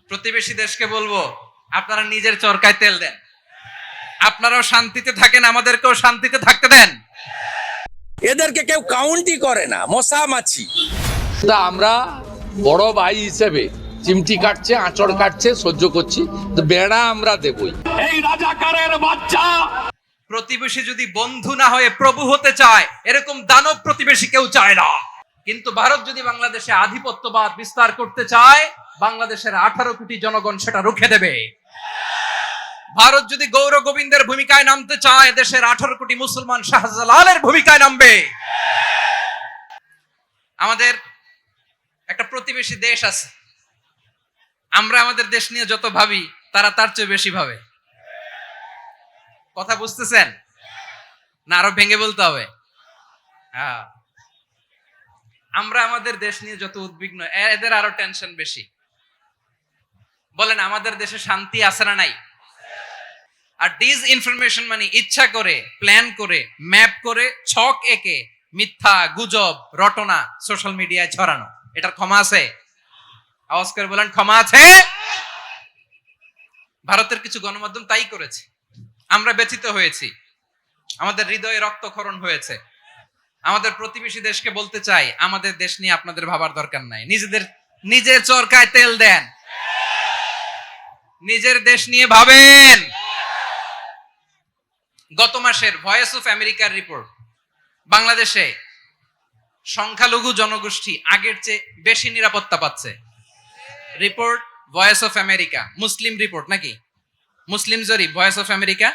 প্রতিবেশী দেশকে বলবো, আপনারা নিজের চরকায় তেল দেন, আপনারাও শান্তিতে থাকেন, আমাদেরকেও শান্তিতে থাকতে দেন। এদেরকে কেউ কাউন্টই করে না, মশা মাছি। তা আমরা বড় ভাই হিসেবে চিমটি কাটছে, আঁচড় কাটছে, সহ্য করছি, তো বেড়া আমরা দেবই। এই রাজাকারের বাচ্চা প্রতিবেশী যদি বন্ধু না হয়ে প্রভু হতে চায়, এরকম দানব প্রতিবেশী কেউ চায় না। কিন্তু ভারত যদি বাংলাদেশে আধিপত্যবাদ বিস্তার করতে চায়, বাংলাদেশের 18 কোটি জনগণ সেটা রুখে দেবে। ভারত যদি গৌর গোবিন্দের ভূমিকায় নামতে চায়, দেশের 18 কোটি মুসলমান শাহজালালের ভূমিকায় নামবে। আমাদের একটা প্রতিবেশী দেশ আছে, আমরা আমাদের দেশ নিয়ে যত ভাবি, তারা তার চেয়ে বেশি ভাবে। কথা বুঝতেছেন না? আরো ভেঙে বলতে হবে। হ্যাঁ, আমরা আমাদের দেশ নিয়ে যত উদ্বিগ্ন, এদের আরো টেনশন বেশি। বলেন, আমাদের দেশে শান্তি আছে না নাই? আর ডিস ইনফরমেশন মানে ইচ্ছা করে, প্ল্যান করে, ম্যাপ করে, ছক এঁকে মিথ্যা, গুজব, রটনা সোশ্যাল মিডিয়ায় ছড়ানো, এটার ক্ষমা আছে? আওয়াজ করে বলেন, ক্ষমা আছে? ভারতের কিছু গণমাধ্যম তাই করেছে। আমরা ব্যথিত হয়েছি, আমাদের হৃদয়ে রক্তক্ষরণ হয়েছে। আমাদের প্রতিবেশী দেশকে বলতে চাই, আমাদের দেশ নিয়ে আপনাদের ভাবার দরকার নাই, নিজের চরকায় তেল দেন, নিজের দেশ নিয়ে ভাবেন। গত মাসের ভয়েস অফ আমেরিকার রিপোর্ট, বাংলাদেশে সংখ্যালঘু জনগোষ্ঠী আগের চেয়ে বেশি নিরাপত্তা পাচ্ছে। Report voice of America, Muslim report নাকি? মুসলিম জরিপ, ভয়েস অফ আমেরিকা।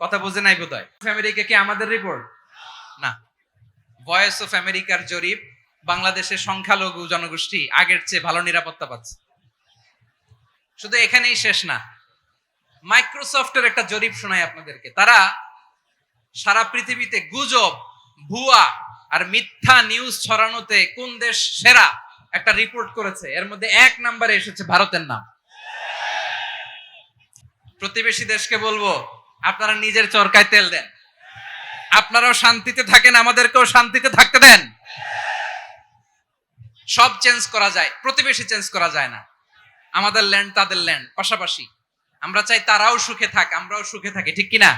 কথা বুঝে নাই বোধহয়। আমেরিকা কি আমাদের রিপোর্ট না? ভয়েস অফ আমেরিকার জরিপ, বাংলাদেশের সংখ্যালঘু জনগোষ্ঠী আগের চেয়ে ভালো নিরাপত্তা পাচ্ছে। শুধু এখানেই শেষ না, মাইক্রোসফটের একটা জরিপ শোনাই আপনাদেরকে। তারা সারা পৃথিবীতে গুজব, ভুয়া আর মিথ্যা নিউজ ছড়ানোতে কোন দেশ সেরা একটা রিপোর্ট করেছে। এর মধ্যে 1 নম্বরে এসেছে ভারতের নাম। প্রতিবেশী দেশকে বলবো, আপনারা নিজের চরকায় তেল দেন, আপনারাও শান্তিতে থাকেন, আমাদেরকেও শান্তিতে থাকতে দেন। সব চেঞ্জ করা যায়, প্রতিবেশী চেঞ্জ করা যায় না। আমাদের ল্যান্ড তাদের ল্যান্ড, পাশাপাশি। আমরা চাই তারাও সুখে থাক, আমরাও সুখে থাকি, ঠিক কিনা?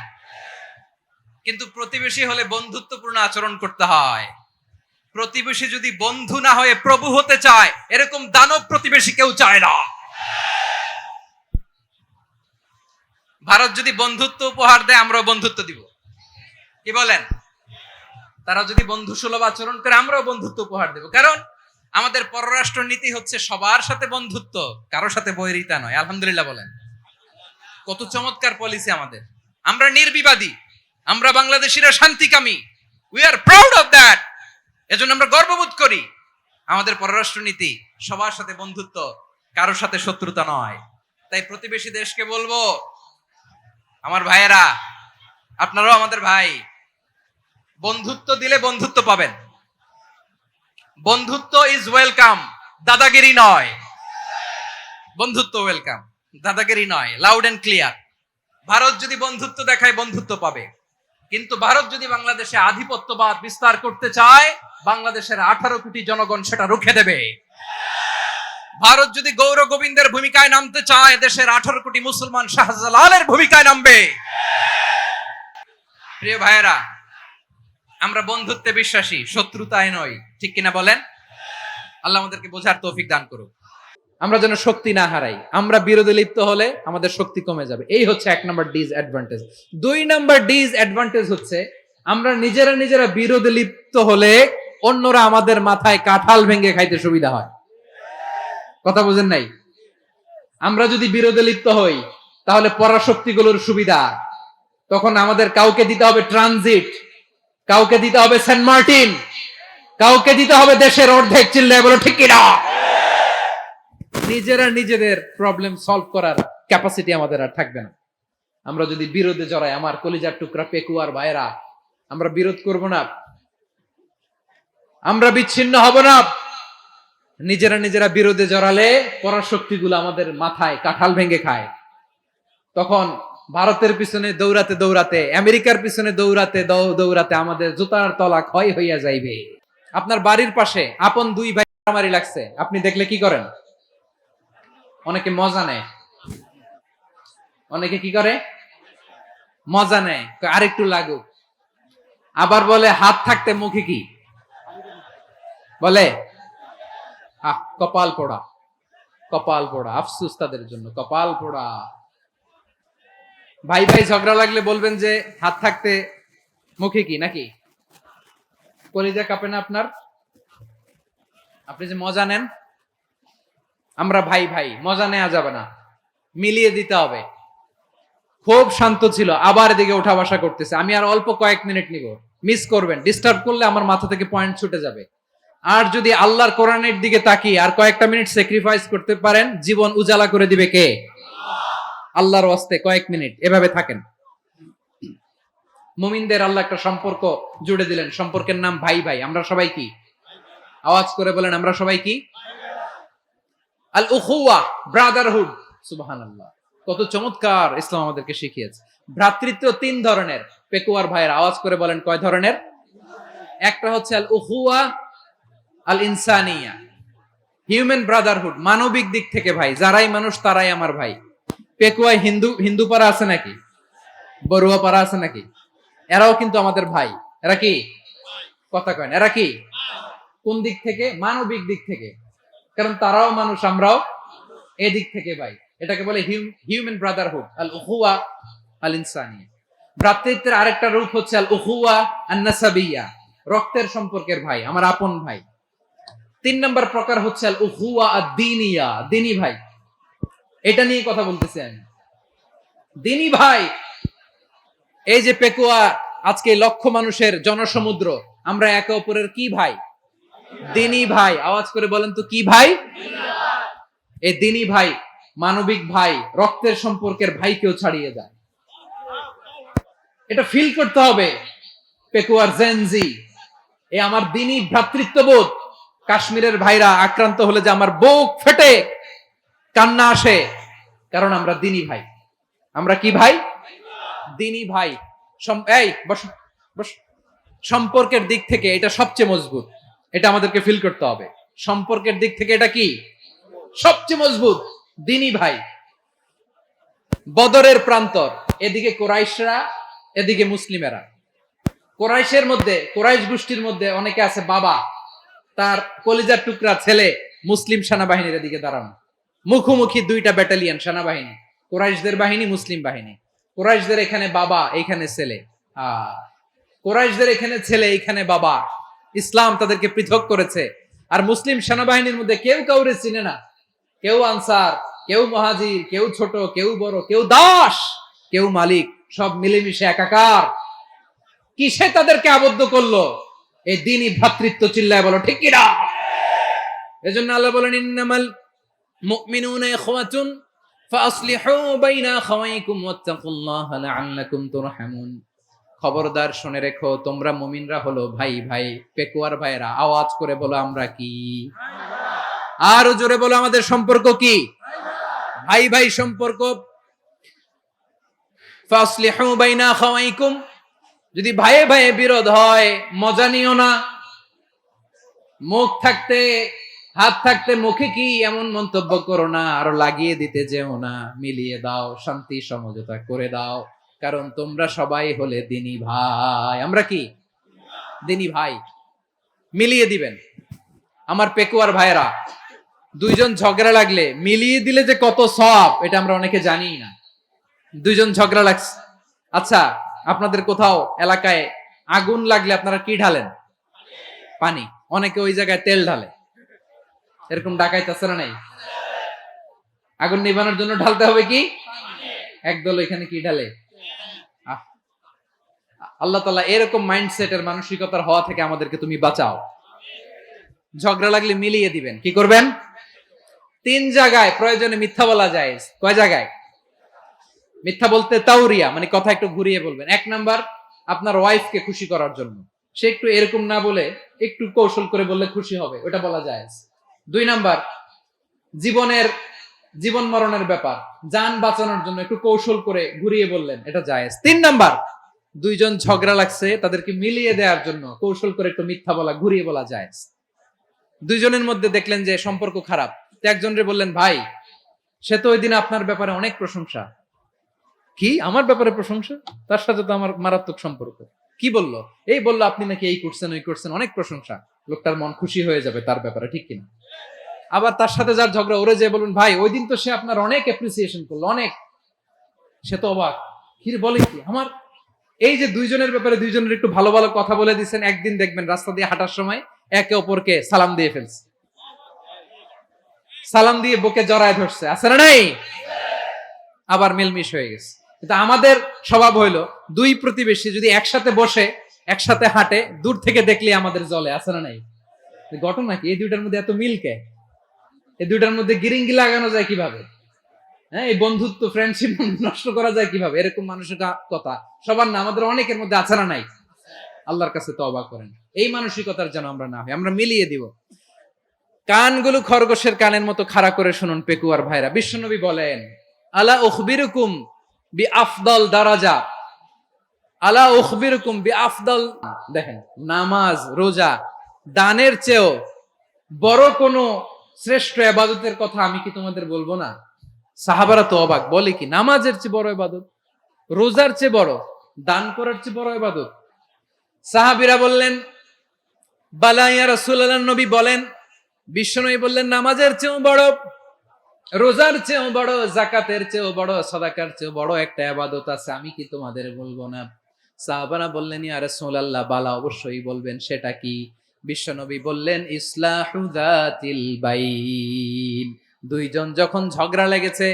কিন্তু প্রতিবেশী হলে বন্ধুত্বপূর্ণ আচরণ করতে হয়। প্রতিবেশী যদি বন্ধু না হয়ে প্রভু হতে চায়, এরকম দানব প্রতিবেশী কেউ চায় না। ভারত যদি বন্ধুত্ব উপহার দেয়, আমরাও বন্ধুত্ব দিব। কি বলেন? তারা যদি বন্ধু সুলভ আচরণ করে, আমরাও বন্ধুত্ব উপহার দেব। কারণ আমাদের পররাষ্ট্র নীতি হচ্ছে সবার সাথে বন্ধুত্ব, কারোর সাথে বৈরিতা নয়। আলহামদুলিল্লাহ বলেন, কত চমৎকার পলিসি আমাদের। আমরা নির্বিবাদী, আমরা বাংলাদেশিরা শান্তিকামী। We are proud of that. এজন্য আমরা গর্ববোধ করি। আমাদের পররাষ্ট্র নীতি সবার সাথে বন্ধুত্ব, কারোর সাথে শত্রুতা নয়। তাই প্রতিবেশী দেশকে বলবো, আমার ভাইয়েরা, আপনারাও আমাদের ভাই। বন্ধুত্ব দিলে বন্ধুত্ব পাবেন। বন্ধুত্ব ইজ ওয়েলকাম, দাদাগিরি নয়। বন্ধুত্ব ওয়েলকাম, দাদাগিরি নয়। Loud and clear. ভারত যদি বন্ধুত্ব দেখায়, বন্ধুত্ব পাবে। কিন্তু ভারত যদি বাংলাদেশে আধিপত্যবাদ বিস্তার করতে চায়, বাংলাদেশের 18 কোটি জনগণ সেটা রুখে দেবে। ভারত যদি গৌর গোবিন্দের ভূমিকায় নামতে চায়, দেশের 18 কোটি মুসলমান শাহজালালের ভূমিকায় নামবে। প্রিয় ভাইয়েরা, আমরা বন্ধুত্বে বিশ্বাসী, শত্রুতায় নয়, ঠিক কিনা বলেন? আল্লাহ আমাদেরকে বোঝার তৌফিক দান করুক। আমরা যেন শক্তি না হারাই। আমরা বিরোধে লিপ্ত হলে আমাদের শক্তি কমে যাবে। এই হচ্ছে 1 নম্বর ডিসঅ্যাডভান্টেজ। 2 নম্বর ডিসঅ্যাডভান্টেজ হচ্ছে, আমরা নিজেরা বিরোধে লিপ্ত হলে অন্যরা আমাদের মাথায় কাঁঠাল ভেঙে খাইতে সুবিধা হয়। কথা বুঝেন নাই? আমরা যদি বিরোধে লিপ্ত হই, তাহলে পরাশক্তিগুলোর সুবিধা। তখন আমাদের কাউকে দিতে হবে ট্রানজিট, কাউকে দিতে হবে সেন্ট মার্টিন, কাউকে দিতে হবে দেশের অর্ধেক। চিল্লায় বলো ঠিক কিনা? নিজেরা নিজেদের প্রবলেম সলভ করার ক্যাপাসিটি আমাদের আর থাকবে না। আমরা যদি বিরোধে জড়াই, আমার কলিজার টুকরা পেকুয়ার ভাইরা, আমরা বিরোধ করব না, আমরা বিচ্ছিন্ন হব না। নিজেরা বিরোধে জড়ালে পরাশক্তিগুলো আমাদের মাথায় কাঁঠাল ভেঙে খায়। তখন ভারতের পিছনে দৌড়াতে দৌড়াতে, আমেরিকার পিছনে দৌড়াতে দৌড়াতে আমাদের জুতার তলা ক্ষয় হইয়া যাইবে। আপনার বাড়ির পাশে আপন 2 ভাই মারামারি লাগছে, আপনি দেখলে কি করেন? অনেকে মজা নেয়, অনেকে কি করে মজা নেয়, কয় আরেকটু লাগুক। আবার বলে হাত থাকতে মুখে কি বলে, কপাল পোড়া, কপাল পোড়া, আফসুস তাদের জন্য, কপাল পোড়া। ভাই ভাই ঝগড়া লাগলে বলবেন যে হাত থাকতে মুখে কি, নাকি কলিজা কাঁপে না আপনার? আপনি যে মজা নেন, আমরা ভাই ভাই, মজা নেওয়া যাবে না, মিলিয়ে দিতে হবে। খুব শান্ত ছিল, আবার এদিকে ওঠা বসা করতেছে। আমি আর অল্প কয়েক মিনিট নিব, মিস করবেন, ডিস্টার্ব করলে আমার মাথা থেকে পয়েন্ট ছুটে যাবে। আর যদি আল্লাহর কোরআনের দিকে তাকিয়ে আর কয়েকটা মিনিট স্যাক্রিফাইস করতে পারেন, জীবন উজালা করে দিবে কে? আল্লাহর ওয়াস্তে কয়েক মিনিট এভাবে থাকেন। মুমিনদের আল্লাহ একটা সম্পর্ক জুড়ে দিলেন, সম্পর্কের নাম ভাই ভাই। আমরা সবাই কি? আওয়াজ করে বলেন, আমরা সবাই কি? আল উখুওয়া, ব্রাদারহুড। সুবহানাল্লাহ, কত চমৎকার ইসলাম আমাদেরকে শিখিয়েছে। ভ্রাতৃত্ব তিন ধরনের। পেকুয়ার ভাইয়ের আওয়াজ করে বলেন, কয় ধরনের? একটা হচ্ছে আল উখুওয়া আল ইনসানিয়া, হিউম্যান ব্রাদারহুড, মানবিক দিক থেকে ভাই, যারাই মানুষ তারাই আমার ভাই। পেকুয়ায় হিন্দু পাড়া আছে নাকি? বড়ুয়া পাড়া আছে নাকি? এরাও কিন্তু আমাদের ভাই। এরা কি? কথা কয় না, এরা কি? কোন দিক থেকে? মানবিক দিক থেকে, কারণ তারাও মানুষ, আমরাও এদিক থেকে ভাই। এটাকে বলে হিউম্যান ব্রাদারহুড, আল উখুওয়া আল ইনসানিয়া। ভ্রাতৃত্বের আরেকটা রূপ হচ্ছে আল উখুওয়া আন নাসাবিয়া, রক্তের সম্পর্কের ভাই, আমার আপন ভাই। তিন নম্বর প্রকার হচ্ছে আল উখুওয়া আদ-দীনিয়া, দিনী ভাই। এটা নিয়ে কথা বলতেছি আমি। দিনী ভাই, এই যে পেকুয়া, আজকে লক্ষ মানুষের জনসমুদ্র, আমরা একে অপরের কি ভাই? দিনী ভাই। আওয়াজ করে বলেন তো, কি ভাই? এই দিনী ভাই, মানবিক ভাই, রক্তের সম্পর্কের ভাইকেও ছাড়িয়ে যায়। এটা ফিল করতে হবে। পেকুয়ার জেনজি, এ আমার দিনী ভ্রাতৃত্ববোধ। কাশ্মীরের ভাইরা আক্রান্ত হলে যে আমার বুক ফেটে কান্না আসে, কারণ আমরা দিনী ভাই। আমরা কি ভাই? দিনী ভাই। এই বস বস। সম্পর্কের দিক থেকে এটা সবচেয়ে মজবুত, এটা আমাদেরকে ফিল করতে হবে। সম্পর্কের দিক থেকে এটা কি? সবচেয়ে মজবুত, দিনী ভাই। বদরের প্রান্তর, এদিকে কোরাইশরা, এদিকে মুসলিমেরা। কোরাইশের মধ্যে, কোরাইশ গোষ্ঠীর মধ্যে অনেকে আছে বাবা, তার কলিজার টুকরা ছেলে মুসলিম সেনাবাহিনীর এদিকে দাঁড়ানো, মুখোমুখি দুইটা ব্যাটালিয়ন সেনাবাহিনী, কোরাইশদের বাহিনী, মুসলিম বাহিনী। কোরাইশদের এখানে বাবা, এইখানে ছেলে। কোরাইশদের এখানে ছেলে, এইখানে বাবা। ইসলাম তাদেরকে পৃথক করেছে। আর মুসলিম সেনাবাহিনীর মধ্যে কেউ কাউরে চিনে না, কেউ আনসার, কেউ মুহাজির, কেউ ছোট, কেউ বড়, কেউ দাস, কেউ মালিক, সব মিলেমিশে একাকার। কিসে তাদেরকে আবদ্ধ করলো? এই দিনই ভ্রাতৃত্ব। চিল্লায় বলো ঠিক কিনা? এজন্য আল্লাহ বলেন, ইন্নামাল মুমিনুনা ইখওয়াতুন ফাসলিহু বাইনা আখাওয়াইকুম ওয়াত্তাকুল্লাহা লাআল্লাকুম তুরহামুন। খবরদার শুনে রেখো, তোমরা মুমিনরা হলো ভাই ভাই। পেকুয়ার ভাইরা আওয়াজ করে বলো, আমরা কি? আরো জোরে বলো, আমাদের সম্পর্ক কি? ভাই ভাই সম্পর্ক। ফাসলিহু বাইনা আখাওয়াইকুম, যদি ভাইয়ে ভাইয়ে বিরোধ হয়, মজা নিও না। মুখ থাকতে, হাত থাকতে মুখে কি এমন মন্তব্য করো না, আরো লাগিয়ে দিতে যেও না। মিলিয়ে দাও, শান্তি সমঝোতা করে দাও, কারণ তোমরা সবাই হলে দিনী ভাই। আমরা কি? দিনী ভাই। মিলিয়ে দিবেন। আমার পেকুয়ার ভাইরা, দুইজন ঝগড়া লাগলে মিলিয়ে দিলে যে কত সওয়াব, এটা আমরা অনেকে জানি না। দুইজন ঝগড়া লাগছে, আচ্ছা আপনাদের কোথাও এলাকায় আগুন লাগলে আপনারা কি ঢালেন? পানি। অনেকে ওই জায়গায় তেল ঢালে। এরকম ডাকাইতে আছে না নাই? আগুন নিভানোর জন্য ঢালতে হবে কি? একদল এখানে কি ঢালে? আল্লাহ তাআলা এরকম মাইন্ডসেটের, মানসিকতার হওয়া থেকে আমাদেরকে তুমি বাঁচাও। ঝগড়া লাগলে মিলিয়ে দিবেন। কি করবেন? তিন জায়গায় প্রয়োজনে মিথ্যা বলা যায়। কয় জায়গায় মিথ্যা বলতে? তাওরিয়া, মানে কথা একটু ঘুরিয়ে বলবেন। এক নাম্বার, আপনার ওয়াইফকে খুশি করার জন্য, সে একটু এরকম না বলে একটু কৌশল করে বললে খুশি হবে, ওটা বলা যায়। দুই নাম্বার, জীবন মরণের ব্যাপার, জান বাঁচানোর জন্য একটু কৌশল করে ঘুরিয়ে বললেন, এটা জায়েজ। তিন নাম্বার, দুইজন ঝগড়া লাগছে, তাদেরকে মিলিয়ে দেওয়ার জন্য কৌশল করে একটু মিথ্যা বলা, ঘুরিয়ে বলা জায়েজ। দুইজনের মধ্যে দেখলেন যে সম্পর্ক খারাপ, একজনরে বললেন, ভাই সে তো ওই দিন আপনার ব্যাপারে অনেক প্রশংসা। কি আমার ব্যাপারে প্রশংসা? তার সাথে তো আমার মারাত্মক সম্পর্ক। কি বললো? এই বললো আপনি নাকি এই করছেন ওই করছেন, অনেক প্রশংসা। লোকটার মন খুশি হয়ে যাবে তার ব্যাপারে, ঠিক কিনা? আবার তার সাথে যার ঝগড়া, ওরে যে বলুন ভাই ওই দিন তো সে আপনার অনেক অ্যাপ্রিসিয়েশন করলো, অনেক। সে তো অবাক, কি রে বলে কি আমার। এই যে দুইজনের ব্যাপারে দুইজনের একটু ভালো ভালো কথা বলে দিচ্ছেন, একদিন দেখবেন রাস্তা দিয়ে হাঁটার সময় একে অপরকে সালাম দিয়ে ফেলছে, সালাম দিয়ে বুকে জড়ায় ধরছে, আছে না নাই? আবার মিলমিশ হয়ে গেছে। কিন্তু আমাদের স্বভাব হইলো দুই প্রতিবেশী যদি একসাথে বসে একসাথে হাঁটে, দূর থেকে দেখলে আমাদের জলে, আছে না নাই? ঘটনা কি? এই দুইটার মধ্যে এত মিল কে? এই দুইটার মধ্যে গিরিঙ্গি লাগানো যায় কিভাবে? হ্যাঁ, এই বন্ধুত্ব ফ্রেন্ডশিপ নষ্ট করা যায় কিভাবে? এরকম মানসিকতা সবার না, আমাদের অনেকের মধ্যে আছে না নাই? আল্লাহর কাছে তওবা করেন এই মানসিকতার যেন আমরা না হই, আমরা মিলিয়ে দিব। কানগুলো খরগোশের কানের মতো খাড়া করে শুনুন পেকুয়ার ভাইরা। বিশ্বনবী বলেন, আলা উখবিরুকুম বি আফদল দারাজা, আলা উখবিরুকুম বি আফদল। দেখেন, নামাজ রোজা দানের চেয়েও বড় কোন শ্রেষ্ঠ ইবাদতের কথা আমি কি তোমাদের বলবো না? সাহাবারা তো অবাক, বলে কি নামাজের চেয়ে বড় ইবাদত, রোজার চেয়ে বড়, দান করার চেয়ে বড় ইবাদত? সাহাবীরা বললেন, বালা ইয়া রাসূলুল্লাহ। নবী বলেন, বিশ্বনবী বললেন, নামাজের চেয়েও বড়, রোজার চেয়েও বড়, যাকাতের চেয়েও বড়, সাদাকার চেয়েও বড় একটা ইবাদত আছে, আমি কি তোমাদের বলবো না? সাহাবারা বললেন, ইয়া রাসূলুল্লাহ, বালা, অবশ্যই বলবেন, সেটা কি? বিশ্বনবী বললেন, ইসলাহু যাতিল বাইন। দুইজন যখন ঝগড়া লেগেছে,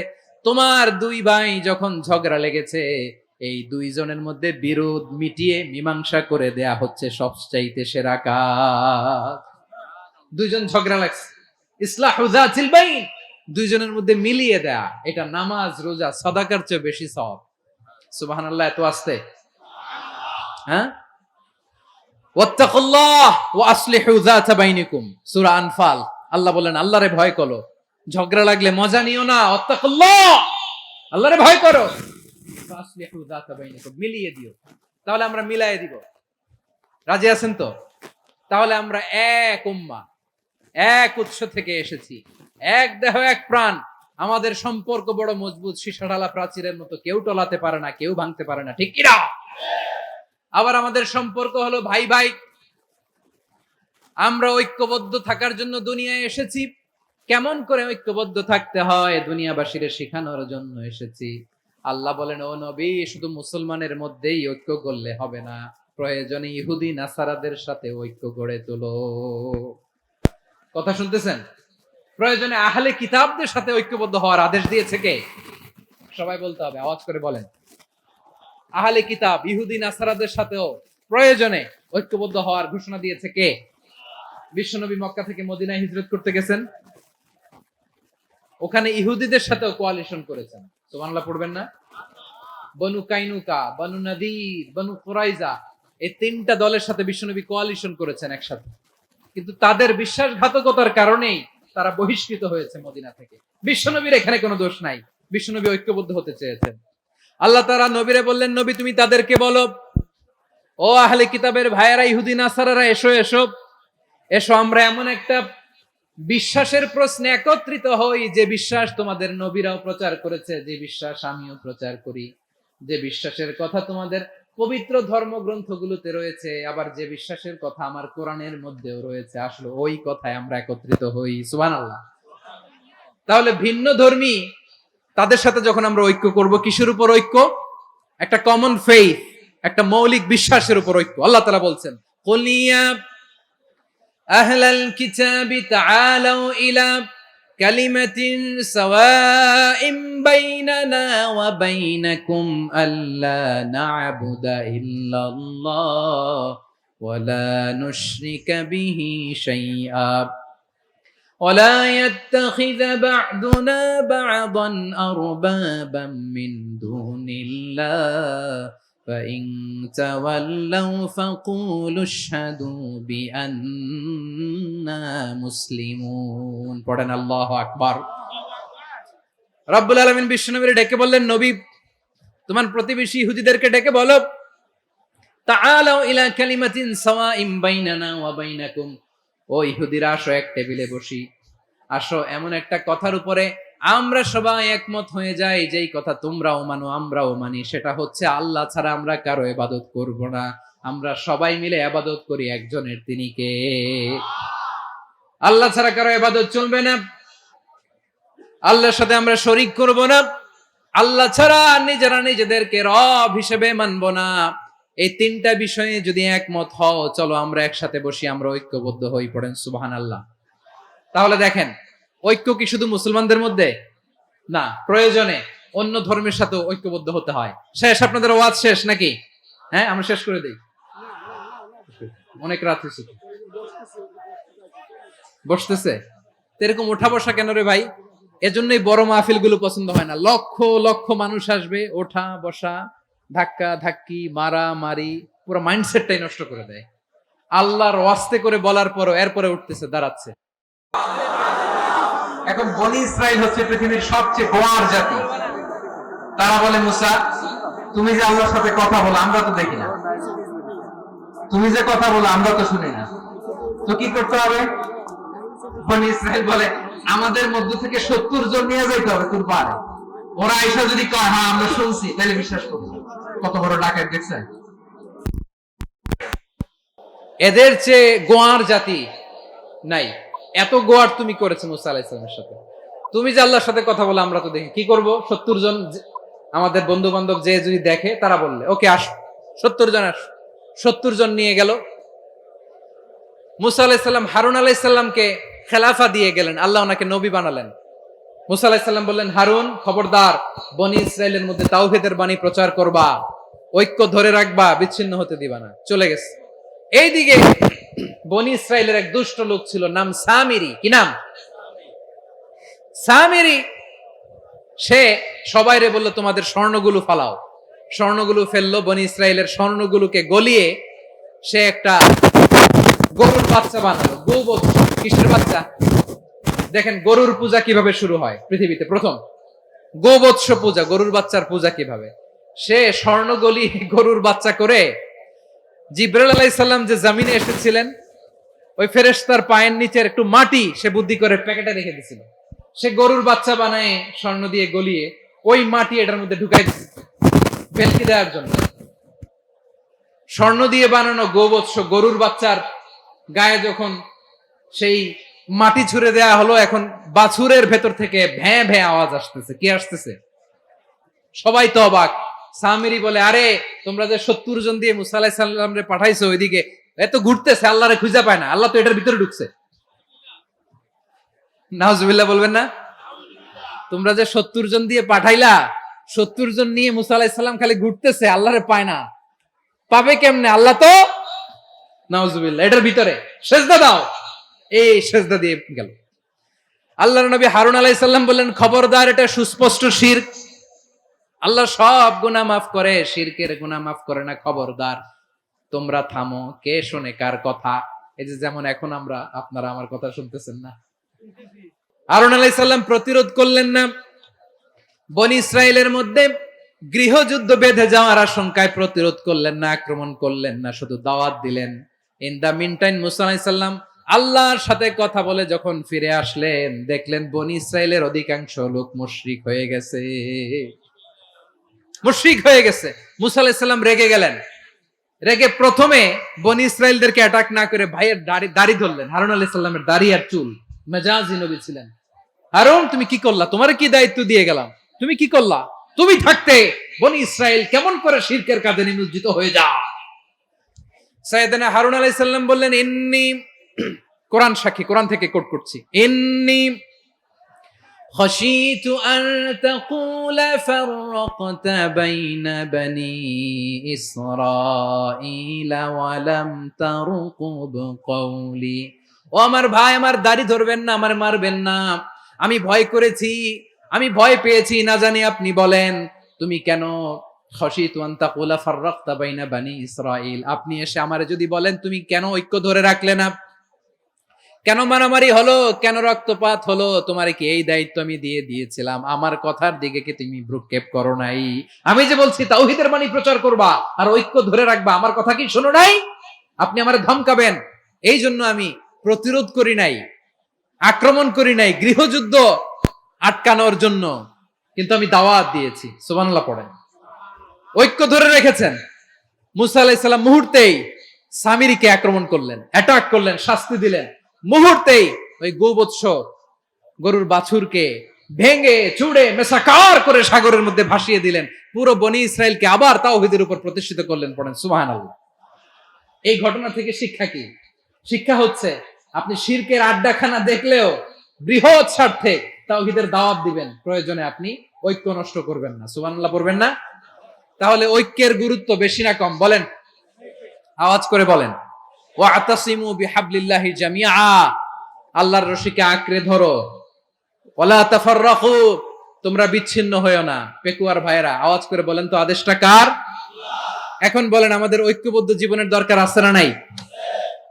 তোমার দুই ভাই যখন ঝগড়া লেগেছে, এই দুইজনের মধ্যে বিরোধ মিটিয়ে মীমাংসা করে দেয়া হচ্ছে সবচাইতে সেরা কাজ। দুইজন ঝগড়া লাগছে, ইসলাহু যাতিল বাইন, দুইজনের মধ্যে মিলিয়ে দেয়া, এটা নামাজ রোজা সাদাকার চেয়ে বেশি সওয়াব। সুবহানাল্লাহ, এত আসতে। হ্যাঁ, ওয়াত্তাকুল্লাহ ওয়া আসলিহু যাতা বাইনিকুম, সূরা আনফাল। আল্লাহ বলেন, আল্লাহরে ভয় করো, ঝগড়া লাগলে মজা নিও না, ওয়াত্তাকুল্লাহ, আল্লাহরে ভয় করো, ওয়া আসলিহু যাতা বাইনিকুম, মিলিয়ে দিও। তাহলে আমরা মিলায়ে দিব, রাজি আছেন তো? তাহলে আমরা এক উম্মাহ, এক উৎস থেকে এসেছি, এক দেহ এক প্রাণ, আমাদের সম্পর্ক বড় মজবুত, সীসাঢালা প্রাচীরের মতো, কেউ টলাতে পারে না, কেউ ভাঙতে পারে না, ঠিক কিনা? আবার আমাদের সম্পর্ক হলো ভাই ভাই, আমরা ঐক্যবদ্ধ থাকার জন্য দুনিয়ায় এসেছি। কেমন করে ঐক্যবদ্ধ থাকতে হয় দুনিয়াবাসীর শেখানোর জন্য এসেছি। আল্লাহ বলেন, ও নবী, শুধু মুসলমানের মধ্যেই ঐক্য করলে হবে না, প্রয়োজনে ইহুদি নাসারাদের সাথে ঐক্য গড়ে তোলো। কথা শুনতেছেন? প্রয়োজনে আহলে কিতাবদের সাথে ঐক্যবদ্ধ হওয়ার আদেশ দিয়েছে কে? সবাই বলতে হবে, আওয়াজ করে বলেন। আহলে কিতাব ইহুদি নাসারাদের সাথেও প্রয়োজনে ঐক্যবদ্ধ হওয়ার ঘোষণা দিয়েছে কে? বিশ্বনবী মক্কা থেকে মদিনায় হিজরত করতে গেছেন, ওখানে ইহুদিদের সাথেও কোয়ালিশন করেছেন। সুবহানাল্লাহ পড়বেন না? বনু কাইনুকা, বনু নাদির, বনু কুরাইজা, এই তিনটা দলের সাথে বিশ্বনবী কোয়ালিশন করেছেন একসাথে। কিন্তু তাদের বিশ্বাসঘাতকতার কারণেই তারা বহিষ্কৃত হয়েছে মদিনা থেকে। বিশ্বনবীর এখানে কোনো দোষ নাই, বিশ্বনবী ঐক্যবদ্ধ হতে চেয়েছেন। আল্লাহ তাআলা নবীরে বললেন, নবী তুমি তাদেরকে বলো, ও আহলে কিতাবের ভাইয়েরা, ইহুদি নাসারারা, এসো এসো এসো, আমরা এমন একটা বিশ্বাসের প্রশ্নে একত্রিত হই, যে বিশ্বাস তোমাদের নবীরাও প্রচার করেছে, যে বিশ্বাস আমিও প্রচার করি, যে বিশ্বাসের কথা তোমাদের পবিত্র ধর্মগ্রন্থগুলোতে রয়েছে, আবার যে বিশ্বাসের কথা আমার কোরআনের মধ্যেও রয়েছে, আসলে ওই কথায় আমরা একত্রিত হই। সুবহানাল্লাহ। তাহলে ভিন্ন ধর্মী তাদের সাথে যখন আমরা ঐক্য করব, কিসের উপর ঐক্য? একটা কমন ফেইথ, একটা মৌলিক বিশ্বাসের উপর ঐক্য। আল্লাহ তাআলা বলছেন, কুল ইয়া আহলাল কিতাবি তাআলাউ ইলা কালিমাতিন সাওয়াইন বাইনানা ওয়া বাইনাকুম আল্লা না'বুদা ইল্লাল্লাহ ওয়া লা নুশরিকা বিহি শাইআ ولا يتخذ بعضنا بعضا أربابا من دون الله فإن تولوا فقولوا اشهدوا بأننا مسلمون। পড়েন আল্লাহু আকবার। রব্বুল আলামিন বিশ্বনবীর ডেকে বললেন, নবী তোমার প্রতিবেশী ইহুদিদেরকে ডেকে বলো, তাআলাউ ইলা কালিমাতিন সাওয়াইন বাইনানা ওয়া বাইনাকুম, ও ইহুদিরা আসো, এক টেবিলে বসি, আসো এমন একটা কথার উপরে আমরা সবাই একমত হয়ে যাই যেই কথা তোমরাও মানো আমরাও মানি, সেটা হচ্ছে আল্লাহ ছাড়া আমরা কারো ইবাদত করব না। আমরা সবাই মিলে ইবাদত করি একজনের, তিনি কে? আল্লাহ ছাড়া কারো ইবাদত চলবে না, আল্লাহর সাথে আমরা শরীক করব না, আল্লাহ ছাড়া নিজেরা নিজেদেরকে রব হিসেবে মানব না। এই তিনটা বিষয়ে যদি একমত হও, চলো আমরা একসাথে বসি, আমরা ঐক্যবদ্ধ হই। পড়েন সুবহানাল্লাহ। তাহলে দেখেন, ঐক্য কি শুধু মুসলমানদের মধ্যে না, প্রয়োজনে অন্য ধর্মের সাথে ঐক্যবদ্ধ হতে হয়। শেষ? আপনাদের ওয়াজ শেষ নাকি? হ্যাঁ, আমরা শেষ করে দিই, অনেক রাত হয়েছে। বসতেছে তো এরকম ওঠা বসা কেন রে ভাই? এজন্যই বড় মাহফিল গুলো পছন্দ হয় না। লক্ষ লক্ষ মানুষ আসবে, ওঠা বসা, ধাক্কা ধাক্কি, মারা মারি, পুরো মাইন্ডসেটটাই নষ্ট করে দেয়। আল্লাহর ওয়াস্তে করে বলার পরও এরপরে উঠতেছে, দাঁড়াচ্ছে। এখন বনি ইসরাইল হচ্ছে পৃথিবীর সবচেয়ে গোয়ার জাতি। তারা বলে, মুসা তুমি যে আল্লাহর সাথে কথা বলো আমরা তো দেখি না, তুমি যে কথা বলো আমরা তো শুনি না, তো কি করতে হবে? বনি ইসরাইল বলে, আমাদের মধ্য থেকে 70 জন নিয়ে যাইতে হবে তোর পারে। ওরা এসে যদি কয় হ্যাঁ আমরা শুনছি, তাহলে বিশ্বাস করবো। কত বড় ডাকাত দেখছেন? এদের চেয়ে গোয়ার জাতি নাই। এত গোয়ার তুমি করেছো মুসা আলাইহিস সালামের সাথে। তুমি যে আল্লাহর সাথে কথা বলে আমরা তো দেখি, কি করব? 70 জন আমাদের বন্ধু বান্ধব যে যদি দেখে, তারা বললে ওকে আস, 70 জন আস। 70 জন নিয়ে গেল। মুসা আলাইহিস সালাম হারুন আলাইহিস সালামকে খেলাফা দিয়ে গেলেন, আল্লাহ ওনাকে নবী বানালেন। মুসা আলাইহিস সালাম বললেন, হারুন খবরদার, বনি ইসরাইলের মধ্যে তাওহীদের বাণী প্রচার করবা, ঐক্য ধরে রাখবা, বিচ্ছিন্ন হতে দিবা না। চলে গেছে। এইদিকে বনি ইসরাইলের এক দুষ্ট লোক ছিল, নাম সামিরি। কি নাম? সামিরি। সে সবাইরে বলল, তোমাদের স্বর্ণগুলো ফালাও। স্বর্ণগুলো ফেললো, বনি ইসরাইলের স্বর্ণগুলোকে গলিয়ে সে একটা গরুর বাচ্চা বানালো। গোবৎস। কিসের বাচ্চা? দেখেন গরুর পূজা কিভাবে শুরু হয় পৃথিবীতে প্রথম। গোবৎস পূজা, গরুর বাচ্চার পূজা কিভাবে। সে স্বর্ণ গলি গরুর বাচ্চা করে, জিবরাইল আলাইহিস সালাম যে জমিনে এসেছিলেন, ওই ফেরেশতার পায়ের নিচের একটু মাটি সে বুদ্ধি করে প্যাকেটে রেখে দিয়েছিল। সে গরুর বাচ্চা বানায় স্বর্ণ দিয়ে গলিয়ে ওই মাটি এটার মধ্যে ঢুকাই দিয়েছে ভেলকি দেওয়ার জন্য। স্বর্ণ দিয়ে বানানো গোবৎস গরুর বাচ্চার গায়ে যখন সেই মাটি ছুঁড়ে দেয়া হলো, এখন বাছুরের ভেতর থেকে ভ্যাঁ ভ্যাঁ আওয়াজ আসতেছে। কি আসতেছে? সবাই তো অবাক। সামিরি বলে, আরে তোমরা যে 70 জন দিয়ে মুসা আলাইহিস সালামরে পাঠাইছো ওইদিকে, এত ঘুরতেছে, আল্লাহরে খুঁজে পায় না, আল্লাহ তো এটার ভিতরে ঢুকছে। নাউজুবিল্লাহ বলবেন না? তোমরা যে 70 জন দিয়ে পাঠাইলা, 70 জন নিয়ে মুসা আলাইহিস সালাম খালি ঘুরতেছে, আল্লাহরে পায় না। পাবে কেমনে? আল্লাহ তো, নাউজুবিল্লাহ, এটার ভিতরে সেজদা দাও। এই সেজদা দিয়ে গেল। আল্লাহর নবী হারুন আলাইহিস সালাম বললেন, খবরদার, এটা সুস্পষ্ট শিরক। আল্লাহ সব গুনাহ মাফ করে, শিরকের গুনাহ মাফ করে না। খবরদার, তোমরা থামো। কে শোনে কার কথা? এই যে যেমন এখন আমরা, আপনারা আমার কথা শুনতেছেন না। হারুন আলাইহিস সালাম প্রতিরোধ করলেন না। বনি ইসরাইলের মধ্যে গৃহযুদ্ধ বেঁধে যাওয়ার আশঙ্কায় প্রতিরোধ করলেন না, আক্রমণ করলেন না, শুধু দাওয়াত দিলেন। ইন দা মিন টাইম মুসা আলাইহিস সালাম আল্লাহর সাথে কথা বলে যখন ফিরে আসলেন, দেখলেন বনি ইসরাইলের অধিকাংশ লোক মুশরিক হয়ে গেছে। মুশরিক হয়ে গেছে। মুসা আলাইহিস সালাম রেগে গেলেন। রেগে প্রথমে বনি ইসরাইলদেরকে অ্যাটাক না করে ভাইয়ের দাড়ি ধরলেন। হারুন আলাইহিস সালামের দাড়ি আর চুল। মেজাজি নবী ছিলেন। হারুন, তুমি কি করলা? তোমার কি দায়িত্ব দিয়ে গেলাম, তুমি কি করলা? তুমি থাকতে বনি ইসরাইল কেমন করে শিরকের কাজে নিমজ্জিত হয়ে যায়? সাইয়েদনা হারুন আলাইহিস সালাম বললেন, ইন্নী, কোরআন সাক্ষী, কোরআন থেকে কোট করছি, ইন্নী خشيت أن تقول فرقت بين بني إسرائيل ولم ترقب قولي। ও আমার ভাই, আমার দাড়ি ধরবেন না, আমার মারবেন না। আমি ভয় করেছি, আমি ভয় পেয়েছি, না জানি আপনি বলেন তুমি কেন খশিতু আন তাকুলা ফাররাকতা বাইনা বানি ইসরাইল। আপনি এসে আমারে যদি বলেন তুমি কেন ঐক্য ধরে রাখলে না, কেন মারামারি হলো, কেন রক্তপাত হলো, তোমার কি এই দায়িত্ব আমি দিয়ে দিয়েছিলাম? আমার কথার দিকে কি তুমি ভ্রুক্ষেপ করো নাই? আমি যে বলছি তাওহীদের বাণী প্রচার করবা আর ঐক্য ধরে রাখবা, আমার কথা কি শোনো নাই? আপনি আমারে ধমকাবেন, এই জন্য আমি প্রতিরোধ করি নাই, আক্রমণ করি নাই, গৃহযুদ্ধ আটকানোর জন্য, কিন্তু আমি দাওয়াত দিয়েছি। সুবহানাল্লাহ পড়েন। ঐক্য ধরে রেখেছেন। মুসা আলাইহিস সালাম মুহূর্তেই সামিরীকে আক্রমণ করলেন, অ্যাটাক করলেন, শাস্তি দিলেন। মুহূর্তেই ওই গোবৎস গরুর বাছুরকে ভেঙে চুড়ে মেসাকার করে সাগরের মধ্যে ভাসিয়ে দিলেন। পুরো বনি ইসরায়েলকে আবার তাওহীদের উপর প্রতিষ্ঠিত করলেন। পড়েন সুবহানাল্লাহ। এই ঘটনা থেকে শিক্ষা কি? শিক্ষা হচ্ছে আপনি শিরকের আড্ডাখানা দেখলেও বৃহৎ স্বার্থে তাওহীদের দাওয়াত দিবেন, প্রয়োজনে আপনি ঐক্য নষ্ট করবেন না। সুবহানাল্লাহ পড়বেন না? তাহলে ঐক্যের গুরুত্ব বেশি না কম বলেন? আওয়াজ করে বলেন। ওয়াতাসিমু বিহাবলিল্লাহি জামিআ, আল্লাহর রশিকে আঁকড়ে ধরো। ওয়ালা তাফাররাকু, তোমরা বিচ্ছিন্ন হয়ো না। পেকুয়ার ভাইরা আওয়াজ করে বলেন তো আদেশটা কার? এখন বলেন আমাদের ঐক্যবদ্ধ জীবনের দরকার আছে না নাই?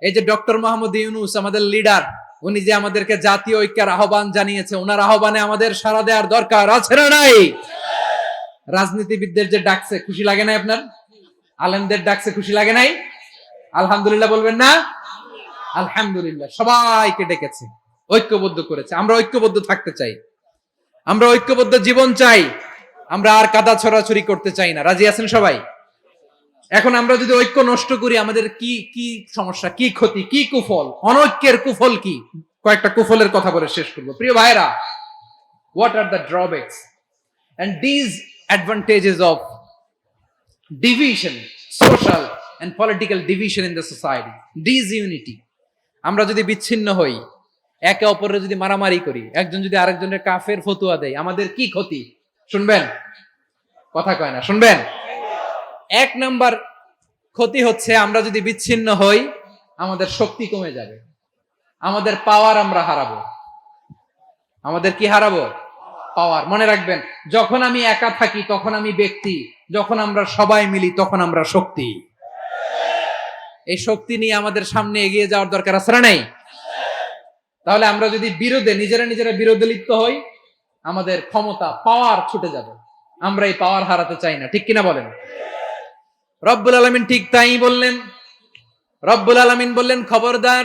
এই যে ডক্টর মোহাম্মদ ইউনূস আমাদের লিডার, উনি যে আমাদেরকে জাতীয় ঐক্যের আহ্বান জানিয়েছে, ওনার আহ্বানে আমাদের সাড়া দেওয়ার দরকার আছে না নাই? রাজনীতিবিদদের যে ডাকছে খুশি লাগে নাই আপনার? আলেমদের ডাকছে খুশি লাগে নাই? আলহামদুলিল্লাহ বলবেন না? আলহামদুলিল্লাহ। সবাইকে ডেকেছে, ঐক্যবদ্ধ করেছে। আমরা ঐক্যবদ্ধ থাকতে চাই, আমরা ঐক্যবদ্ধ জীবন চাই, আমরা আর কাদা ছড়াছড়ি করতে চাই না। রাজি আছেন সবাই? এখন আমরা যদি ঐক্য নষ্ট করি আমাদের কি কি সমস্যা, কি ক্ষতি, কি কুফল? অনৈক্যের কুফল কি? কয়েকটা কুফলের কথা বলে শেষ করবো। প্রিয় ভাইরা, what are the drawbacks and disadvantages of division, social and political division in the society? Disunity. আমরা যদি বিচ্ছিন্ন হই, একে অপরের যদি মারামারি করি, একজন যদি আরেকজনের কাফের ফতুয়া দেয়, আমাদের কি ক্ষতি? শুনবেন? কথা কয় না, শুনবেন? এক নাম্বার ক্ষতি হচ্ছে আমরা যদি বিচ্ছিন্ন হই, আমাদের শক্তি কমে যাবে, আমাদের পাওয়ার আমরা হারাবো। আমাদের কি হারাবো? পাওয়ার। মনে রাখবেন, যখন আমি একা থাকি তখন আমি ব্যক্তি, যখন আমরা সবাই মিলি তখন আমরা শক্তি। এই শক্তি নিয়ে আমাদের সামনে এগিয়ে যাওয়ার দরকার আছে না নাই? তাহলে আমরা যদি নিজেরা বিরোধে লিপ্ত হই, আমাদের ক্ষমতা, পাওয়ার ছুটে যাবে। আমরা এই পাওয়ার হারাতে চাই না, ঠিক কিনা বলেন? রব্বুল আলামিন ঠিক তাই বললেন। রব্বুল আলামিন বললেন, খবরদার,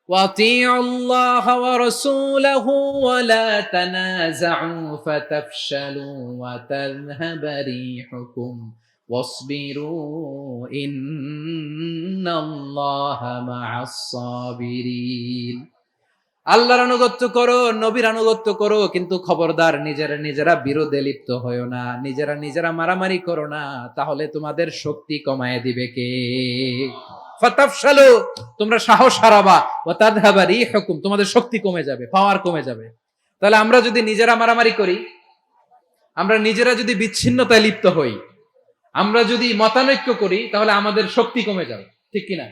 ওয়াতিউল্লাহ ওয়া রাসূলাহু ওয়া লা তানাযাউ ফাতাফশালু ওয়া তাযহাবা রিহুকুম ওয়াসবিরু ইন্নাল্লাহা মা'আস সাবিরিন। আল্লাহর আনুগত্য করো, নবীর আনুগত্য করো, কিন্তু খবরদার নিজেরা বিরোধে লিপ্ত হয়ো না, নিজেরা মারামারি করো না, তাহলে তোমাদের শক্তি কমায় দিবে কে? ফাতাফশালু, তোমরা সাহস হারাবা, ওয়া তাযহাবা রিহুকুম, তোমাদের শক্তি কমে যাবে, পাওয়ার কমে যাবে। তাহলে আমরা যদি নিজেরা মারামারি করি, আমরা নিজেরা যদি বিচ্ছিন্নতায় লিপ্ত হই, আমরা যদি মতানৈক্য করি, তাহলে আমাদের শক্তি কমে যাবে, ঠিক কিনা?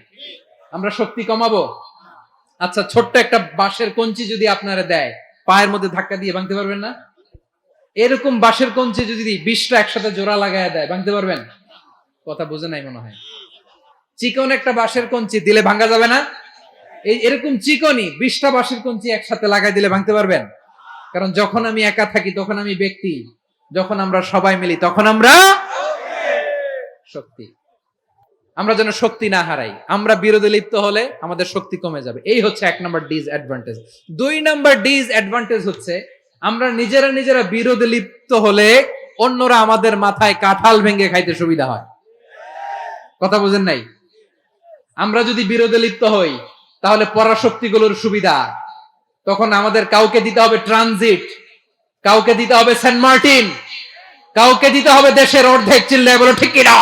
আমরা শক্তি কমাবো। আচ্ছা, ছোট্ট একটা বাঁশের কঞ্চি যদি আপনারা দেয়, পায়ের মধ্যে ধাক্কা দিয়ে ভাঙতে পারবেন না? এরকম বাঁশের কঞ্চি যদি 20টা একসাথে জোড়া লাগায় দেয়, ভাঙতে পারবেন? কথা বুঝে নাই মনে হয়। চিকন একটা বাঁশের কঞ্চি দিলে ভাঙা যাবে না? এরকম চিকনই 20টা বাঁশের কঞ্চি একসাথে লাগাই দিলে ভাঙতে পারবেন? কারণ যখন আমি একা থাকি তখন আমি ব্যক্তি, যখন আমরা সবাই মিলি তখন আমরা শক্তি। আমরা যেন শক্তি না হারাই। আমরা বিরোধে লিপ্ত হলে আমাদের শক্তি কমে যাবে। এই হচ্ছে 1 নাম্বার ডিসঅ্যাডভান্টেজ। 2 নাম্বার ডিসঅ্যাডভান্টেজ হচ্ছে আমরা নিজেরা বিরোধে লিপ্ত হলে অন্যরা আমাদের মাথায় কাঁঠাল ভেঙে খাইতে সুবিধা হয়। কথা বুঝেন নাই? আমরা যদি বিরোধে লিপ্ত হই তাহলে পরাশক্তিগুলোর সুবিধা, তখন আমাদের কাউকে দিতে হবে ট্রানজিট, কাউকে দিতে হবে সেন্ট মার্টিন, কাউকে দিতে হবে দেশের অর্ধেক। চিল্লায় বলো ঠিক কিনা?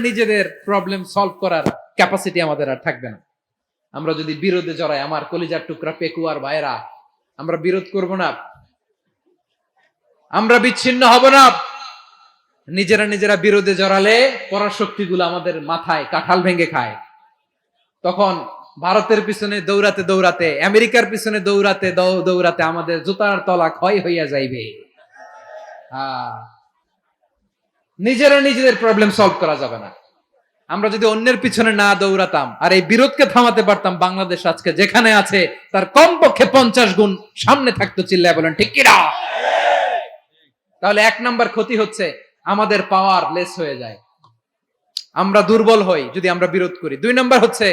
নিজেদের প্রবলেম সলভ করার ক্যাপাসিটি আমাদের আর থাকবে না। আমরা যদি বিরোধে জড়াই, আমার কলিজার টুকরা পেকুয়ার ভাইরা, আমরা বিরোধ করব না, আমরা বিচ্ছিন্ন হব না। নিজেরা বিরোধে জড়ালে পরাশক্তিগুলো আমাদের মাথায় কাঁঠাল ভেঙে খায়। তখন ভারতের পিছনে দৌড়াতে, আমেরিকার পিছনে দৌড়াতে আমাদের জুতার তলা ক্ষয় হইয়া যাইবে। নিজেদের প্রবলেম সলভ করা যাবে না। আমরা যদি অন্যের পিছনে না দৌড়াতাম আর এই বিরোধকে থামাতে পারতাম, বাংলাদেশ আজকে যেখানে আছে তার কমপক্ষে 50 গুণ সামনে থাকতো। চিল্লায় বলেন ঠিক কিনা? তাহলে 1 নাম্বার ক্ষতি হচ্ছে আমাদের পাওয়ার লেস হয়ে যায়, আমরা দুর্বল হই যদি আমরা বিরোধ করি। 2 নাম্বার হচ্ছে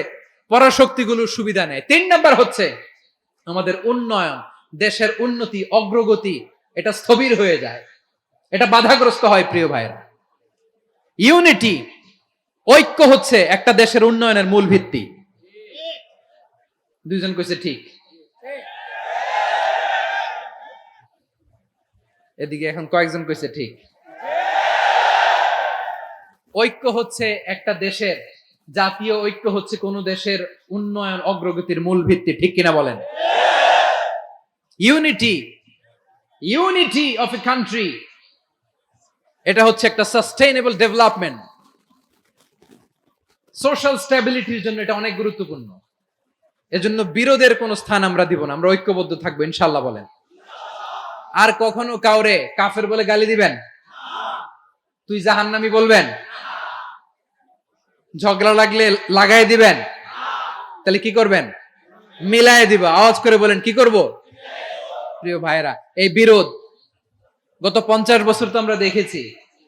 পরাশক্তিগুলোর সুবিধা নেয়। 3 নাম্বার হচ্ছে আমাদের উন্নয়ন, দেশের উন্নতি অগ্রগতি এটা স্থবির হয়ে যায়, এটা বাধাগ্রস্ত হয়। প্রিয় ভাইরা, ইউনিটি ঐক্য হচ্ছে একটা দেশের উন্নয়নের মূল ভিত্তি। দুইজন কইছে ঠিক, এদিকে এখন কয়েকজন কইছে ঠিক। ঐক্য হচ্ছে একটা দেশের, জাতীয় ঐক্য হচ্ছে কোন দেশের উন্নয়ন অগ্রগতির মূল ভিত্তি, ঠিক কিনা বলেন? Unity, unity of a country, এটা হচ্ছে একটা সাস্টেইনেবল ডেভেলপমেন্ট, সোশ্যাল স্ট্যাবিলিটির জন্য এটা অনেক গুরুত্বপূর্ণ। এজন্য বিরোধের কোনো স্থান আমরা দিব না, আমরা ঐক্যবদ্ধ থাকবো ইনশাআল্লাহ বলেন। আর কখনো কাউরে কাফের বলে গালি দিবেন? তুই জাহান্নামী বলবেন? ঝগড়া লাগলে লাগাই দিবেন? তাহলে কি করবেন? মিলাই দিব। আওয়াজ করে বলেন, কি করব? প্রিয় ভাইরা, এই বিরোধ গত 50 বছর তো আমরা দেখেছি,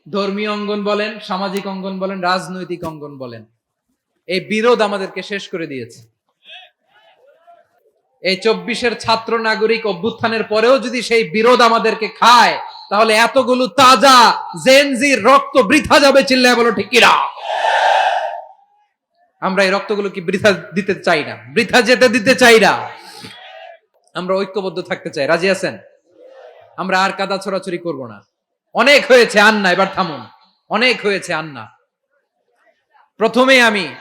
ধর্মীয় অঙ্গন বলেন, সামাজিক অঙ্গন বলেন, রাজনৈতিক অঙ্গন বলেন, এই বিরোধ আমাদেরকে শেষ করে দিয়েছে। এই 24-এর ছাত্র নাগরিক অভ্যুত্থানের পরেও যদি সেই বিরোধ আমাদেরকে খায়, তাহলে এতগুলো তাজা জেনজির রক্ত বৃথা যাবে। চিল্লায় বলো ঠিক কিনা? আমরা এই রক্তগুলো কি বৃথা দিতে চাই না, বৃথা যেতে দিতে চাই না। আমরা ঐক্যবদ্ধ থাকতে চাই। রাজি আছেন? আমরা আর কাদা ছোড়াছুরি করব না। অনেক হয়েছে আন্না, এবার থামুন। অনেক হয়েছে আন্না। প্রথমে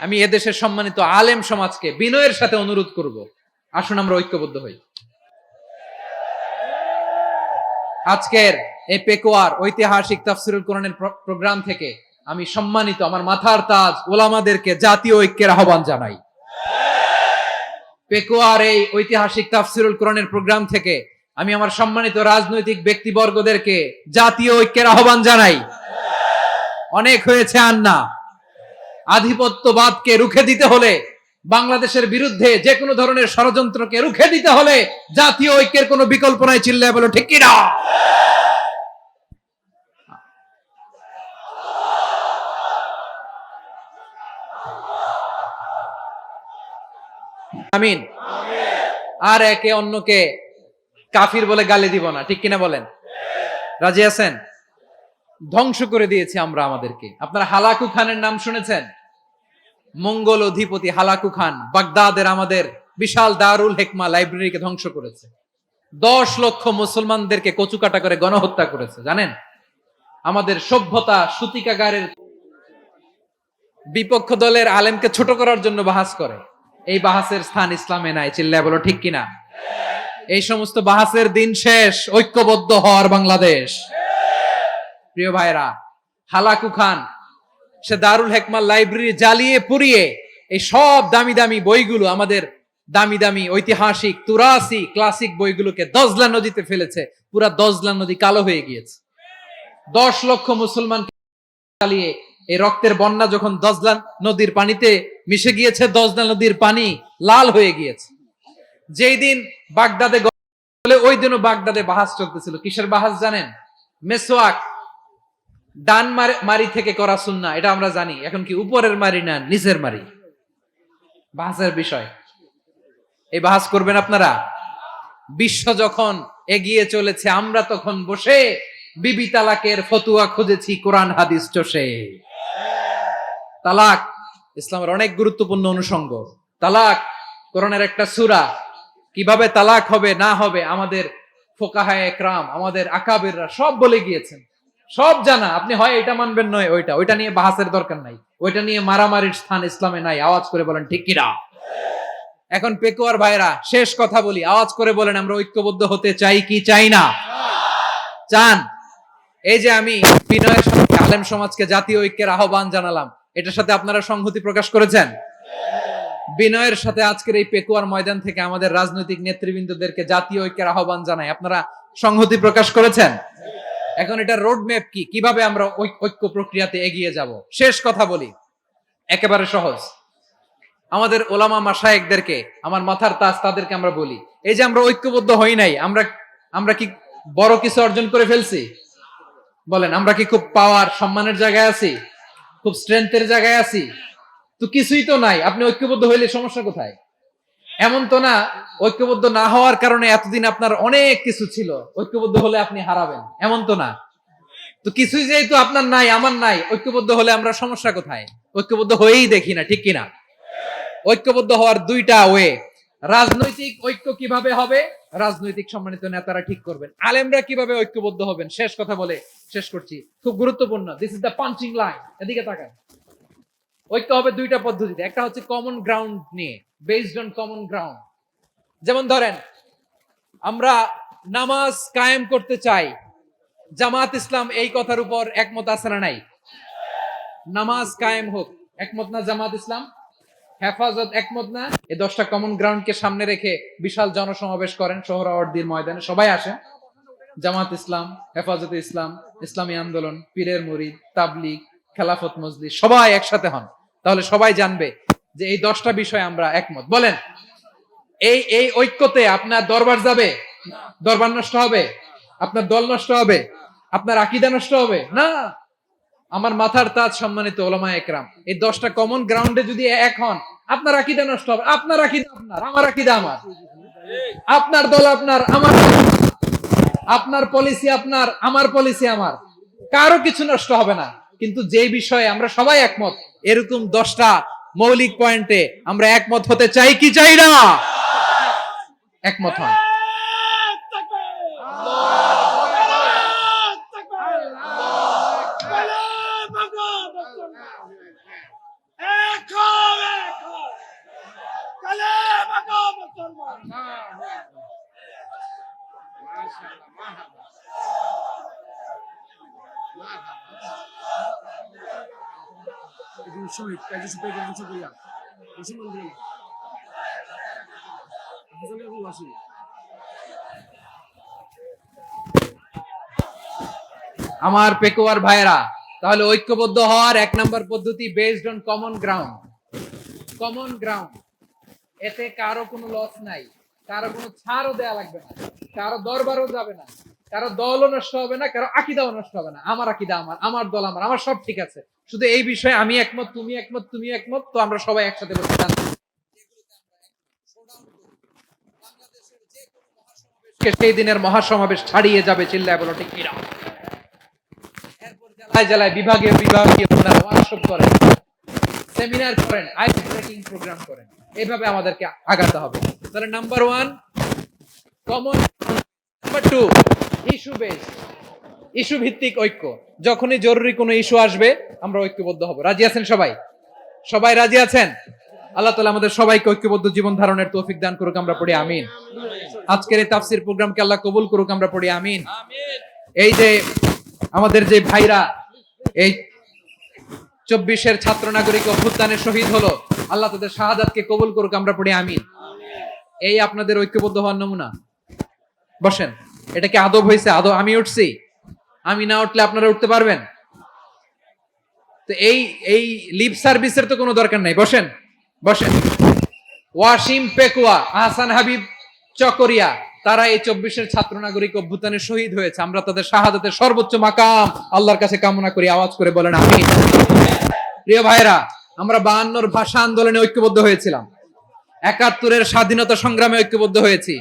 আমি এদেশের সম্মানিত আলেম সমাজকে বিনয়ের সাথে অনুরোধ করব, আসুন আমরা ঐক্যবদ্ধ হই। আজকের এই পেকুয়ার ঐতিহাসিক তাফসিরুল কোরআনের প্রোগ্রাম থেকে আমি সম্মানিত আমার মাথার তাজ ওলামাদেরকে জাতীয় ঐক্যের আহ্বান জানাই। পেকুয়ার এই ঐতিহাসিক তাফসিরুল কোরআনের প্রোগ্রাম থেকে আমি আমার সম্মানিত রাজনৈতিক ব্যক্তিবর্গদেরকে জাতীয় ঐক্যের আহ্বান জানাই। অনেক হয়েছে আন্না। আধিপত্যবাদকে রুখে দিতে হলে, বাংলাদেশের বিরুদ্ধে যে কোনো ধরনের ষড়যন্ত্রকে রুখে দিতে হলে জাতীয় ঐক্যের কোনো বিকল্প নাই। চিল্লায় বলো ঠিক কিনা? আমিন। আর একে অন্যকে কাফির বলে গালি দিব না, ঠিক কিনা বলেন? রাজি আছেন? ধ্বংস করে দিয়েছি আমরা আমাদেরকে। আপনারা হালাকু খানের নাম শুনেছেন? মঙ্গল অধিপতি হালাকু খান বাগদাদের আমাদের বিশাল দারুল হেকমা লাইব্রেরিকে ধ্বংস করেছে। 10 লক্ষ মুসলমানদেরকে কচুকাটা করে গণহত্যা করেছে। জানেন? আমাদের সভ্যতা সূতিকাগারের বিপক্ষ দলের আলেমকে ছোট করার জন্য বাহাস করে। এই বাহাসের স্থান ইসলামে নাই। চিল্লায় বলো ঠিক কিনা? এই সমস্ত বাহাসের দিন শেষ। ঐক্যবদ্ধ হওয়ার বাংলাদেশ। প্রিয় ভাইরা, হালাকু খান সে দারুল হেকমা লাইব্রেরি জ্বালিয়ে পুড়িয়ে এই সব দামি দামি বইগুলো, আমাদের দামি দামি ঐতিহাসিক তুরাসি ক্লাসিক বইগুলোকে দজলা নদীতে ফেলেছে। পুরা দজলা নদী কালো হয়ে গিয়েছে। 10 লক্ষ মুসলমান চালিয়ে এই রক্তের বন্যা যখন দজলা নদীর পানিতে মিশে গিয়েছে, দজলা নদীর পানি লাল হয়ে গিয়েছে। যেই দিন বাগদাদে ওই দিনও বাগদাদে বাহাস চলতেছিল। কিসের বাহাস জানেন? মেসওয়াক, ডান মারি থেকে করা সুন্নাহ, এটা আমরা জানি। এখন কি উপরের মারি না নিচের মারি? বাহাসের বিষয়। এই বাহাস করবেন আপনারা? বিশ্ব যখন এগিয়ে চলেছে, আমরা তখন বসে বিবি তালাকের ফতুয়া খুঁজেছি কোরআন হাদিস চষে। তালাক ইসলামের অনেক গুরুত্বপূর্ণ অনুষঙ্গ। তালাক কোরআনের একটা সূরা। কিভাবে তালাক হবে না হবে আমাদের ফোকাহায়ে একরাম, আমাদের আকাবিররা সব বলে গিয়েছেন, সব জানা। আপনি হয় এটা মানবেন, নয় ওইটা নিয়ে বাহাসের দরকার নাই। ওইটা নিয়ে মারামারির স্থান ইসলামে নাই। আওয়াজ করে বলেন ঠিক কিনা? এখন পেকুয়ার ভাইরা, শেষ কথা বলি, আওয়াজ করে বলেন আমরা ঐক্যবদ্ধ হতে চাই কি চাই না? চান? এই যে আমি বিনয়ের সাথে আলেম সমাজকে জাতীয় ঐক্যের আহ্বান জানালাম, এটার সাথে আপনারা সংহতি প্রকাশ করেছেন? বিনয়ের সাথে আজকের এই পেকুয়ার ময়দান থেকে আমাদের রাজনৈতিক নেতৃবৃন্দদেরকে জাতীয় ঐক্যের আহ্বান জানাই, আপনারা সংহতি প্রকাশ করেছেন? এখন এটা রোড ম্যাপ কি, কিভাবে আমরা ঐক্য প্রক্রিয়াতে এগিয়ে যাব? শেষ কথা বলি, একেবারে সহজ। আমাদের ওলামা মাশায়েখদেরকে, আমার মাথার তাজ, তাদেরকে আমরা বলি, এই যে আমরা ঐক্যবদ্ধ হই নাই, আমরা কি বড় কিছু অর্জন করে ফেলছি? বলেন, আমরা কি খুব পাওয়ার সম্মানের জায়গায় আছি? খুব স্ট্রেংথের জায়গায় আছি? তো কিছুই তো নাই। আপনি ঐক্যবদ্ধ হইলে সমস্যা কোথায়? এমন তো না ঐক্যবদ্ধ না হওয়ার কারণে এতদিন আপনার অনেক কিছু ছিল, ঐক্যবদ্ধ হলে আপনি হারাবেন, এমন তো না। তো কিছুই যেহেতু আপনার নাই, আমার নাই, ঐক্যবদ্ধ হলে আমরা সমস্যা কোথায়? ঐক্যবদ্ধ হয়েই দেখি না, ঠিক কিনা? ঐক্যবদ্ধ হওয়ার দুইটা ওয়ে। রাজনৈতিক ঐক্য কিভাবে হবে? রাজনৈতিক সম্মানিত নেতারা ঠিক করবেন। আলেমরা কিভাবে ঐক্যবদ্ধ হবেন? শেষ কথা বলে শেষ করছি, খুব গুরুত্বপূর্ণ। This is the punching line. এদিকে তাকান। ঐক্য হবে দুইটা পদ্ধতিতে। একটা হচ্ছে কমন গ্রাউন্ড নিয়ে, বেসড অন কমন গ্রাউন্ড। যেমন ধরেন, আমরা নামাজ কায়েম করতে চাই, জামাত ইসলাম এই কথার উপর একমত আছে না নাই? নামাজ কায়েম হোক, একমত না জামাত ইসলাম? হেফাজত একমত না? এই 10টা কমন গ্রাউন্ডকে সামনে রেখে বিশাল জনসমাবেশ করেন সোহরাওয়ার্দীর ময়দানে, সবাই আসেন। জামাত ইসলাম, হেফাজতে ইসলাম, ইসলামী আন্দোলন, পীরের মুরিদ, তাবলিগ, খেলাফত মজলিস, সবাই একসাথে হন। তাহলে সবাই জানবে যে এই 10টা বিষয় আমরা একমত। বলেন, এই ঐক্যতে আপনার দরবার যাবে? দরবার নষ্ট হবে? আপনার দল নষ্ট হবে? আপনার আকীদা নষ্ট হবে না? আমার মাথার তাজ সম্মানিত ওলামায়ে একরাম, এই 10টা কমন গ্রাউন্ডে যদি এক হন, আপনার আকীদা নষ্ট হবে। আপনার আকীদা আপনার, আমার আকীদা আমার, আপনার দল আপনার, আমার দল আমার, আপনার পলিসি আপনার, আমার পলিসি আমার, কারো কিছু নষ্ট হবে না। কিন্তু যে বিষয়ে আমরা সবাই একমত, এরকম 10টা মৌলিক পয়েন্টে আমরা একমত হতে চাই কি চাই না? একমত হন। আমার পেকুয়ার ভাইরা, তাহলে ঐক্যবদ্ধ হওয়ার 1 নম্বর পদ্ধতি based on common ground. Common ground, এতে কারো কোনো লস নাই, কারো কোনো ছাড়ও দেয়া লাগবে না, কারো দরবারও যাবে না, কারো দলও নষ্ট হবে না, কারো আকীদাও নষ্ট হবে না। আমার আকীদা আমার, আমার দল আমার, আমার সব ঠিক আছে। শুধু এই বিষয়ে আমি একমত, তুমি একমত, তুমি একমত, তো আমরা সবাই একসাথে বসে জানতে সেই দিনের মহাসমাবেশ ছাড়িয়ে যাবে। চিল্লায় বলো ঠিক কিনা? জেলায় জেলায় বিভাগে বিভাগে আপনারা ওয়ার্কশপ করেন, সেমিনার করেন, আইস ব্রেকিং প্রোগ্রাম করেন। এইভাবে আমাদেরকে আগাতে হবে। তাহলে number 1 common, number 2 issue base, issue ভিত্তিক ঐক্য। যখনই জরুরি কোনো ইস্যু আসবে আমরা ঐক্যবদ্ধ হব। রাজি আছেন সবাই? সবাই রাজি আছেন? আল্লাহ তাআলা আমাদের সবাইকে ঐক্যবদ্ধ জীবন ধারণের তৌফিক দান করুক, আমরা পড়ি আমিন। আজকের এই তাফসীর প্রোগ্রামকে আল্লাহ কবুল করুক, আমরা পড়ি আমিন। এই যে আমাদের যে ভাইরা এই 24-এর ছাত্র নাগরিক অভ্যুত্থানে শহীদ হলো, আল্লাহ তাদের শাহাদাতকে কবুল করুক, আমরা পড়ি আমিন। এই আপনাদের ঐক্যবদ্ধ হওয়ার নমুনা। বসেন। এটা কি আদব হয়েছে? আদব আমি উঠছি, আমি না উঠলে আপনারা উঠতে পারবেন? তো এই লিপ সার্ভিসের তো কোনো দরকার নাই। বসেন বসেন। ওয়াসিম পেকুয়া, আহসান হাবিব চকরিয়া, তারা এই 24-এর ছাত্র নাগরিক অভ্যুত্থানে শহীদ হয়েছে। আমরা তাদের শাহাদাতের সর্বোচ্চ মাকাম আল্লাহর কাছে কামনা করি। আওয়াজ করে বলেন আমিন। প্রিয় ভাইরা, আমরা 52-র ভাষা আন্দোলনে ঐক্যবদ্ধ হয়েছিলাম, 71-এর স্বাধীনতা সংগ্রামে ঐক্যবদ্ধ হয়েছি,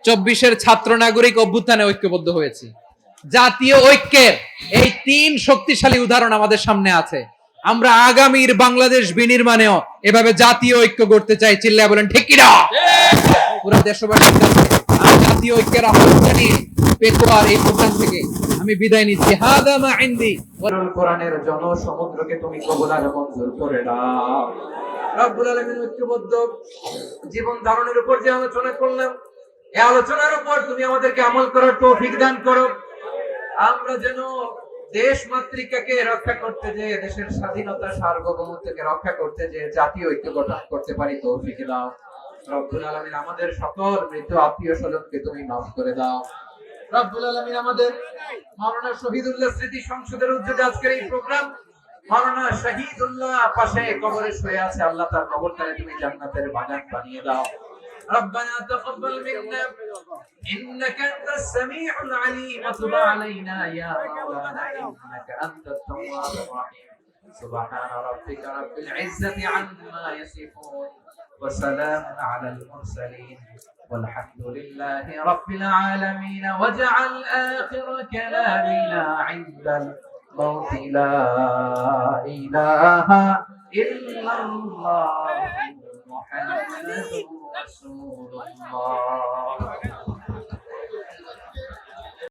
24-এর ছাত্র নাগরিক অভ্যুত্থানে ঐক্যবদ্ধ হয়েছি। জাতীয় ঐক্যের এই 3 শক্তিশালী উদাহরণ আমাদের সামনে আছে। আমরা আগামীর বাংলাদেশ বিনির্মাণেও এভাবে জাতীয় ঐক্য গড়তে চাই। চিল্লায় বলেন ঠিক কিনা? পুরো দেশবাসীর কাছে আমি জাতীয় ঐক্যের আহ্বান জানিয়ে পেকুয়ার এই প্রোগ্রাম থেকে আমি বিদায় নিচ্ছি। হাদা মা ইনদি ওয়াল কোরআনের জনসমুদ্রকে তুমি কবুল আর মঞ্জুর করে দাও। রব্বুল আলামিন ঐক্যবদ্ধ জীবন ধারণের উপর যে আলোচনা করলাম, এই আলোচনার উপর তুমি আমাদেরকে আমল করার তৌফিক দান করো। আমরা যেন দেশ মাতৃকাকে রক্ষা করতে যে, দেশের স্বাধীনতা সার্বভৌমত্বকে রক্ষা করতে যে জাতীয় ঐক্য গঠন করতে পারি তৌফিক দাও। রব্বুল আলামিন আমাদের সকল মৃত আত্মীয় স্বজনকে তুমি মাফ করে দাও। রব্বুল আলামিন আমাদের মাওলানা শহীদুল্লাহ স্মৃতি সংসদের উদ্যোগে আজকের এই প্রোগ্রাম, মাওলানা শহীদুল্লাহ পাশে কবরে শুয়ে আছে, আল্লাহ তার কবরটাকে তুমি জান্নাতের বাগান বানিয়ে দাও। ربنا تقبل منا إنك أنت السميع العليم وتب علينا يا مولانا إنك أنت التواب الرحيم سبحان ربك رب العزة عما يصفون وسلام على المرسلين والحمد لله رب العالمين واجعل آخر كلامنا عند الموت لا إله إلا الله محمد رسول الله